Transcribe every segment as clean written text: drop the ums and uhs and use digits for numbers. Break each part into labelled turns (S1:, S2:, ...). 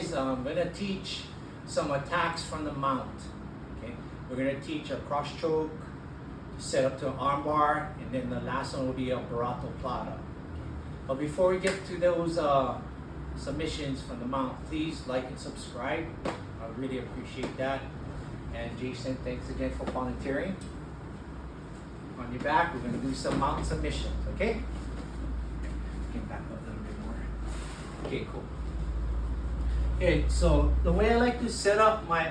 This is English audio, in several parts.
S1: guys, I'm going to teach some attacks from the mount. Okay, we're going to teach a cross choke, set up to an arm bar, and then the last one will be a Baratoplata. But before we get to those submissions from the mount, please like and subscribe. I really appreciate that. And Jason, thanks again for volunteering. On your back, we're going to do some mount submissions, okay? Get back up a little bit more. Okay, cool. Okay, so the way I like to set up my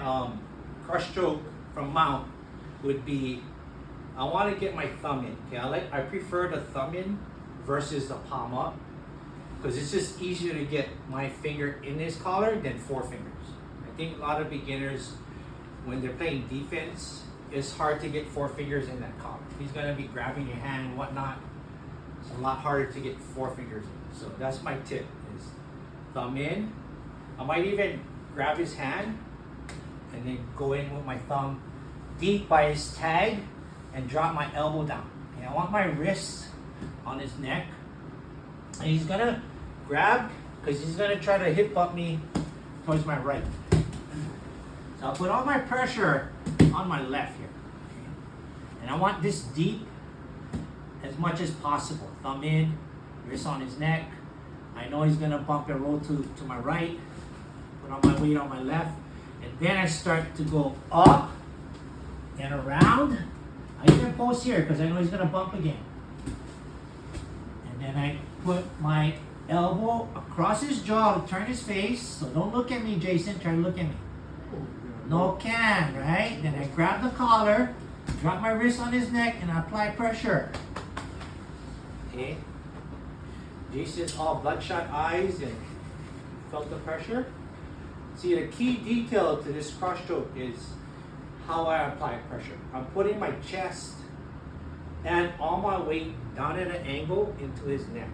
S1: cross choke from mount would be, I want to get my thumb in. Okay, I prefer the thumb in versus the palm up, because it's just easier to get my finger in this collar than four fingers. I think a lot of beginners, when they're playing defense, it's hard to get four fingers in that collar. He's going to be grabbing your hand and whatnot. It's a lot harder to get four fingers in. So that's my tip, is thumb in. I might even grab his hand and then go in with my thumb deep by his tag and drop my elbow down. Okay, I want my wrist on his neck. And he's going to grab, because he's going to try to hip bump me towards my right. So I'll put all my pressure on my left here. Okay? And I want this deep as much as possible. Thumb in, wrist on his neck. I know he's going to bump and roll to my right. Put all my weight on my left. And then I start to go up and around. I even post here because I know he's going to bump again. And then I put my elbow across his jaw to turn his face. So don't look at me, Jason. Try to look at me. No can, right? Then I grab the collar, drop my wrist on his neck, and I apply pressure. Okay. Jason's all bloodshot eyes and felt the pressure. See, the key detail to this cross choke is how I apply pressure. I'm putting my chest and all my weight down at an angle into his neck.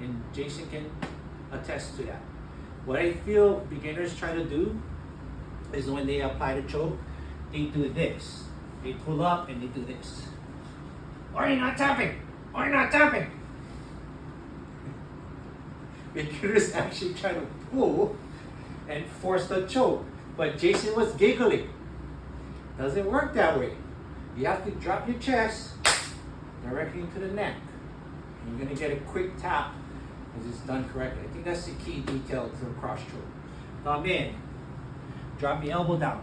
S1: And Jason can attest to that. What I feel beginners try to do is when they apply the choke, they do this. They pull up and they do this. Or you're not tapping. Or you're not tapping. Beginners actually try to pull and force the choke. But Jason was giggling. Doesn't work that way. You have to drop your chest directly into the neck. And you're going to get a quick tap as it's done correctly. I think that's the key detail to the cross choke. Thumb in. Drop your elbow down.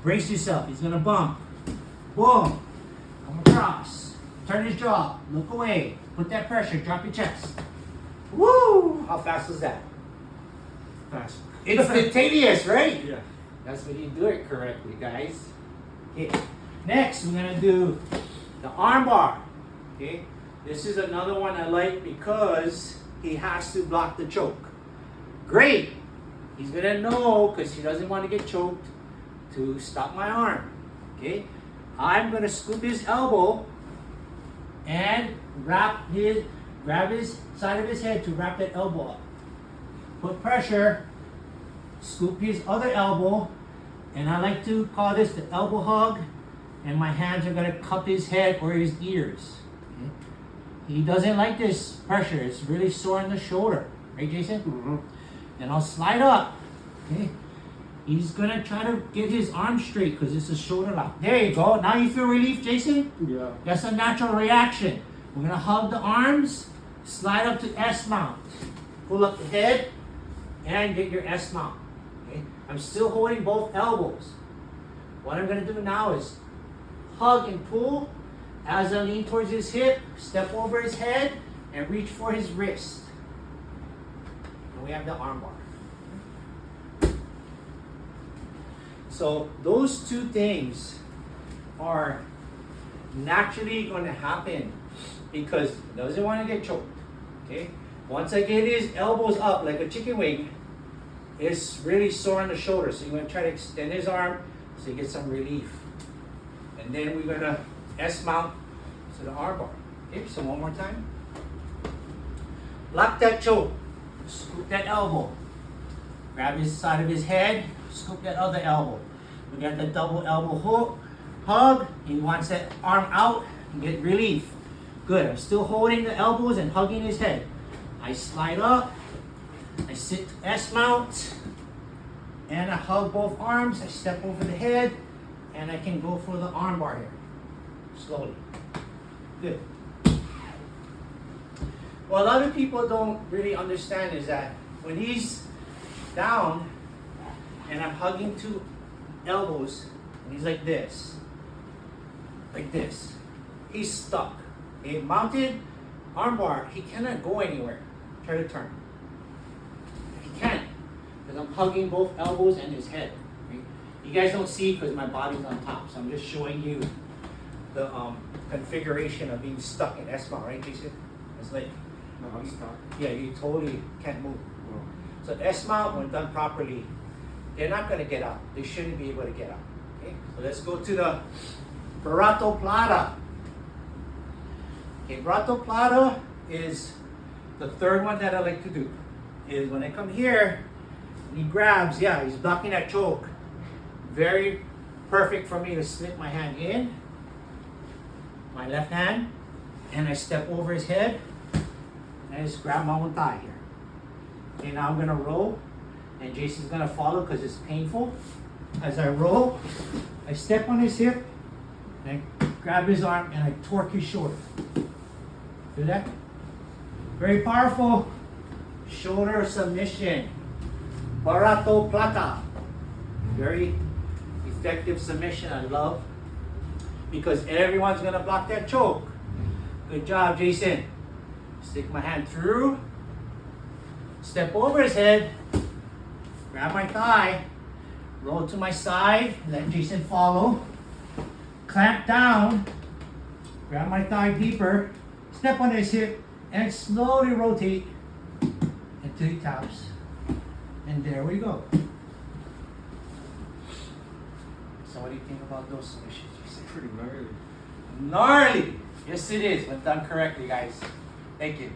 S1: Brace yourself. He's going to bump. Boom. Come across. Turn his jaw. Look away. Put that pressure. Drop your chest. Woo! How fast was that?
S2: Fast.
S1: Instantaneous, right?
S2: Yeah.
S1: That's when you do it correctly, guys. Okay. Next, we're going to do the arm bar. Okay. This is another one I like because he has to block the choke. Great. He's going to know, because he doesn't want to get choked, to stop my arm. Okay. I'm going to scoop his elbow and grab his side of his head to wrap that elbow up. Put pressure, scoop his other elbow, and I like to call this the elbow hug, and my hands are going to cup his head or his ears. Okay? He doesn't like this pressure. It's really sore in the shoulder. Right, Jason?
S2: Mm-hmm.
S1: Then I'll slide up. Okay? He's going to try to get his arm straight because it's a shoulder lock. There you go. Now you feel relief, Jason?
S2: Yeah.
S1: That's a natural reaction. We're going to hug the arms, slide up to S mount. Pull up the head, and get your S mount. Okay? I'm still holding both elbows. What I'm going to do now is hug and pull as I lean towards his hip, step over his head, and reach for his wrist. And we have the arm bar. So those two things are naturally going to happen because he doesn't want to get choked. Okay? Once I get his elbows up like a chicken wing, it's really sore on the shoulder. So you're going to try to extend his arm so you get some relief. And then we're going to S mount to the arm bar. Okay, so one more time. Lock that choke. Scoop that elbow. Grab his side of his head. Scoop that other elbow. We got the double elbow hook. Hug. He wants that arm out and get relief. Good. I'm still holding the elbows and hugging his head. I slide up. I sit S mount, and I hug both arms. I step over the head, and I can go for the arm bar here. Slowly. Good. What a lot of people don't really understand is that when he's down, and I'm hugging two elbows, and he's like this, he's stuck. A mounted armbar, he cannot go anywhere. Try to turn. He can't, because I'm hugging both elbows and his head. Okay? You guys don't see because my body's on top, so I'm just showing you the configuration of being stuck in S-mount, right, Jason? It's like,
S2: No, I'm stuck.
S1: yeah, you totally can't move.
S2: Oh.
S1: So the S-mount, when done properly, they're not going to get out. They shouldn't be able to get out. Okay, so let's go to the Baratoplata. Okay, Baratoplata is the third one that I like to do. Is when I come here, and he grabs, yeah, he's blocking that choke. Very perfect for me to slip my hand in, my left hand, and I step over his head, and I just grab my own thigh here. Okay, now I'm gonna roll, and Jason's gonna follow because it's painful. As I roll, I step on his hip, and I grab his arm, and I torque his shoulder. Do that? Very powerful shoulder submission. Baratoplata. Very effective submission, I love. Because everyone's gonna block that choke. Good job, Jason. Stick my hand through, step over his head, grab my thigh, roll to my side, let Jason follow, clamp down, grab my thigh deeper, step on his hip, and slowly rotate until he taps. And there we go. So what do you think about those submissions, Jason?
S2: Pretty gnarly.
S1: Gnarly! Yes, it is, when done correctly, guys. Thank you.